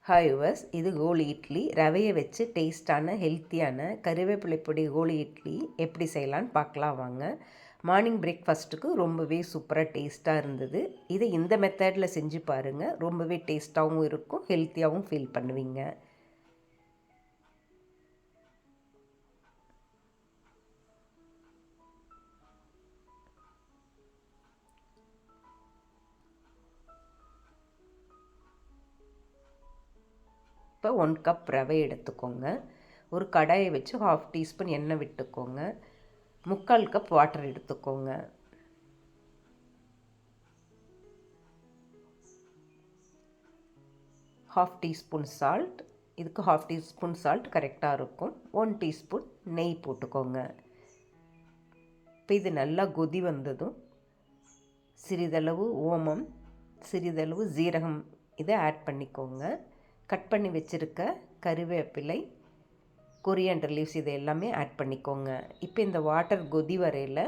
Hi yours, இது கோலி இட்லி. ரவையை வச்சு டேஸ்டான ஹெல்த்தியான கருவேப்பிலை பொடி கோலி இட்லி எப்படி செய்யலான்னு பார்க்கலாம் வாங்க. மார்னிங் பிரேக்ஃபாஸ்ட்டுக்கு ரொம்பவே சூப்பராக டேஸ்ட்டாக இருந்தது. இதை இந்த மெத்தடில் செஞ்சு பாருங்கள். ரொம்பவே டேஸ்ட்டாகவும் இருக்கும், ஹெல்த்தியாகவும் ஃபீல் பண்ணுவீங்க. இப்போ 1 கப் ரவை எடுத்துக்கோங்க. ஒரு கடாயை வச்சு 1/2 டீஸ்பூன் எண்ணெய் விட்டுக்கோங்க. 3/4 கப் வாட்டர் எடுத்துக்கோங்க. ½ டீஸ்பூன் சால்ட், இதுக்கு ½ டீஸ்பூன் சால்ட் கரெக்டாக இருக்கும். 1 டீஸ்பூன் நெய் போட்டுக்கோங்க. இப்போ இது நல்லா கொதி வந்ததும் சிறிதளவு ஓமம், சிறிதளவு ஜீரகம் இதை ஆட் பண்ணிக்கோங்க. கட் பண்ணி வச்சுருக்க கருவேப்பிலை, கொரியாண்டர் லீவ்ஸ் இதை எல்லாமே ஆட் பண்ணிக்கோங்க. இப்போ இந்த வாட்டர் கொதி வரையில்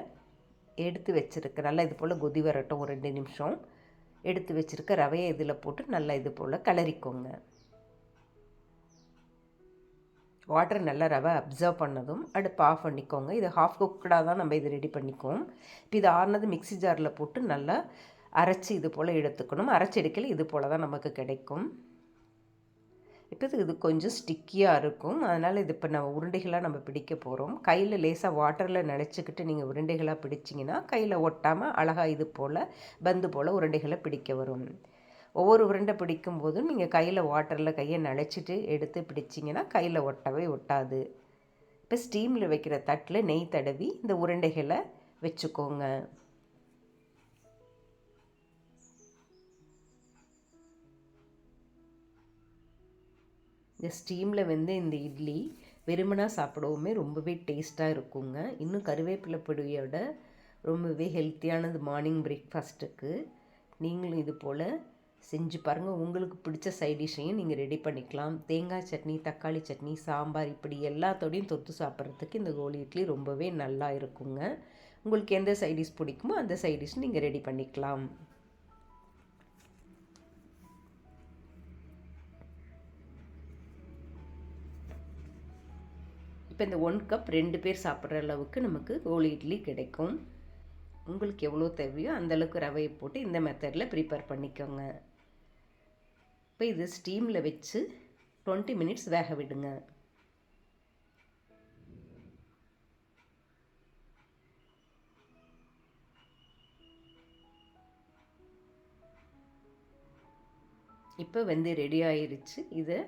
எடுத்து வச்சுருக்க நல்லா இது போல் கொதி வரட்டும் ஒரு 2 நிமிஷம். எடுத்து வச்சுருக்க ரவையை இதில் போட்டு நல்லா இது போல் கிளறிக்கோங்க. வாட்டர் நல்லா ரவை அப்சர்வ் பண்ணதும் அடுப்பு ஆஃப் பண்ணிக்கோங்க. இது ஹாஃப் குக்கடாக தான் நம்ம இது ரெடி பண்ணிக்குவோம். இப்போ இது ஆறுனது மிக்ஸி ஜாரில் போட்டு நல்லா அரைச்சி இது போல் எடுத்துக்கணும். அரைச்சி எடுக்கல இது போல் தான் நமக்கு கிடைக்கும். இப்போ இது கொஞ்சம் ஸ்டிக்கியாக இருக்கும், அதனால் இது இப்போ நம்ம உருண்டைகளாக நம்ம பிடிக்க போகிறோம். கையில் லேசாக வாட்டரில் நினச்சிக்கிட்டு நீங்கள் உருண்டைகளாக பிடிச்சிங்கன்னா கையில் ஒட்டாமல் அழகாக இது போல் பந்து போல் உருண்டைகளை பிடிக்க வரும். ஒவ்வொரு உருண்டை பிடிக்கும் போதும் நீங்கள் கையில் வாட்டரில் கையை நினச்சிட்டு எடுத்து பிடிச்சிங்கன்னா கையில் ஒட்டவே ஒட்டாது. இப்போ ஸ்டீமில் வைக்கிற தட்டில் நெய் தடவி இந்த உருண்டைகளை வச்சுக்கோங்க. இந்த ஸ்டீமில் வந்து இந்த இட்லி வெறுமனா சாப்பிடவுமே ரொம்பவே டேஸ்ட்டாக இருக்குங்க. இன்னும் கருவேப்பிலை பொடியோட ரொம்பவே ஹெல்த்தியானது மார்னிங் பிரேக்ஃபாஸ்ட்டுக்கு. நீங்களும் இது போல் செஞ்சு பாருங்கள். உங்களுக்கு பிடிச்ச சைட் டிஷ்ஷையும் நீங்கள் ரெடி பண்ணிக்கலாம். தேங்காய் சட்னி, தக்காளி சட்னி, சாம்பார் இப்படி எல்லாத்தோடையும் தொட்டு சாப்பிட்றதுக்கு இந்த கோலி இட்லி ரொம்பவே நல்லா இருக்குங்க. உங்களுக்கு எந்த சைட் டிஷ் பிடிக்குமோ அந்த சைட் டிஷ் நீங்கள் ரெடி பண்ணிக்கலாம். இப்போ இந்த 1 கப் 2 பேர் சாப்பிட்ற அளவுக்கு நமக்கு கோலி இட்லி கிடைக்கும். உங்களுக்கு எவ்வளோ தேவையோ அந்தளவுக்கு ரவையை போட்டு இந்த மெத்தடில் ப்ரிப்பேர் பண்ணிக்கோங்க. இப்போ இது ஸ்டீமில் வச்சு 20 மினிட்ஸ் வேக விடுங்க. இப்போ வந்து ரெடி ஆயிடுச்சு. இதை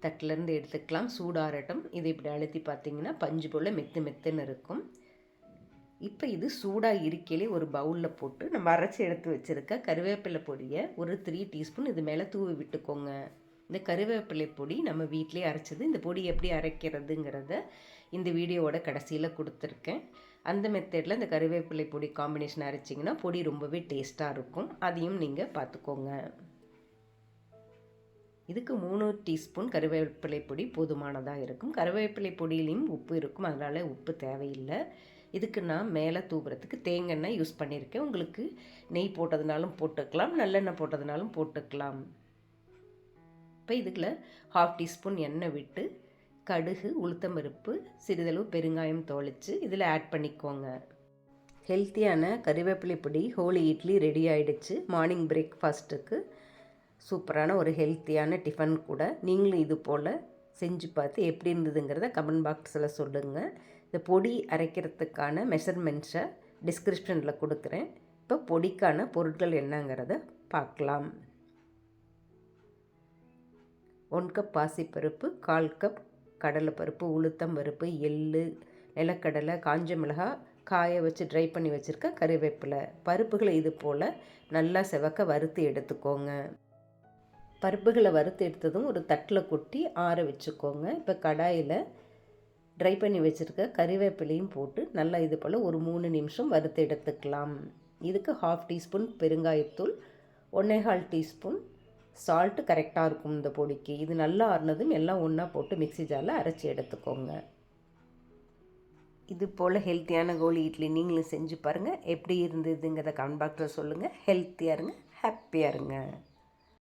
தட்டிலேருந்து எடுத்துக்கலாம். சூடாரட்டும். இதை இப்படி அழுத்தி பார்த்தீங்கன்னா பஞ்சு போல் மெத்துன்னு இருக்கும். இப்போ இது சூடாக இருக்கையிலே ஒரு பவுலில் போட்டு நம்ம அரைச்சி எடுத்து வச்சுருக்க கருவேப்பிலை பொடியை ஒரு 3 டீஸ்பூன் இது மேலே தூவி விட்டுக்கோங்க. இந்த கருவேப்பிலை பொடி நம்ம வீட்டிலே அரைச்சது. இந்த பொடி எப்படி அரைக்கிறதுங்கிறத இந்த வீடியோவோட கடைசியில் கொடுத்துருக்கேன். அந்த மெத்தடில் இந்த கருவேப்பிலை பொடி காம்பினேஷன் அரைச்சிங்கன்னா பொடி ரொம்பவே டேஸ்ட்டாக இருக்கும். அதையும் நீங்கள் பார்த்துக்கோங்க. இதுக்கு 3 டீஸ்பூன் கருவேப்பிலை பொடி போதுமானதாக இருக்கும். கருவேப்பிலை பொடியிலையும் உப்பு இருக்கும், அதனால் உப்பு தேவையில்லை. இதுக்கு நான் மேலே தூவுறதுக்கு தேங்காய் எண்ணெய் யூஸ் பண்ணியிருக்கேன். உங்களுக்கு நெய் போட்டதுனாலும் போட்டுக்கலாம், நல்லெண்ணெய் போட்டதுனாலும் போட்டுக்கலாம். இப்போ இதுக்குள்ள 1/2 டீஸ்பூன் எண்ணெய் விட்டு கடுகு, உளுத்தம்பருப்பு, சிறிதளவு பெருங்காயம் தோலிச்சு இதில் ஆட் பண்ணிக்கோங்க. ஹெல்த்தியான கருவேப்பிலை பொடி ஹோலி இட்லி ரெடி ஆகிடுச்சு. மார்னிங் பிரேக்ஃபாஸ்ட்டுக்கு சூப்பரான ஒரு ஹெல்த்தியான டிஃபன் கூட. நீங்களும் இது போல் செஞ்சு பார்த்து எப்படி இருந்ததுங்கிறத கமெண்ட் பாக்ஸில் சொல்லுங்கள். இந்த பொடி அரைக்கிறதுக்கான மெஷர்மெண்ட்ஸை டிஸ்கிரிப்ஷனில் கொடுக்குறேன். இப்போ பொடிக்கான பொருட்கள் என்னங்கிறத பார்க்கலாம். 1 கப் பாசிப்பருப்பு, 1/4 கப் கடலைப்பருப்பு, உளுத்தம்பருப்பு, எள்ளு, நிலக்கடலை, காஞ்ச மிளகாய், காய வச்சு ட்ரை பண்ணி வச்சுருக்க கருவேப்பிலை. பருப்புகளை இது போல் நல்லா செவக்க வறுத்து எடுத்துக்கோங்க. பருப்புகளை வறுத்து எடுத்ததும் ஒரு தட்டில் கொட்டி ஆற வச்சுக்கோங்க. இப்போ கடாயில் ட்ரை பண்ணி வச்சுருக்க கறிவேப்பிலையும் போட்டு நல்லா இது போல் ஒரு 3 நிமிஷம் வறுத்து எடுத்துக்கலாம். இதுக்கு 1/2 டீஸ்பூன் பெருங்காயத்தூள், 1/4 டீஸ்பூன் சால்ட்டு கரெக்டாக இருக்கும் இந்த பொடிக்கு. இது நல்லா ஆறுனதும் எல்லாம் ஒன்றா போட்டு மிக்ஸி ஜாரில் அரைச்சி எடுத்துக்கோங்க. இது போல் ஹெல்த்தியான கோலி இட்லி நீங்களும் செஞ்சு பாருங்கள். எப்படி இருந்ததுங்கிறத கமெண்ட் பாக்ஸில் சொல்லுங்கள். ஹெல்த்தியாக இருங்க, ஹாப்பியாக இருங்க.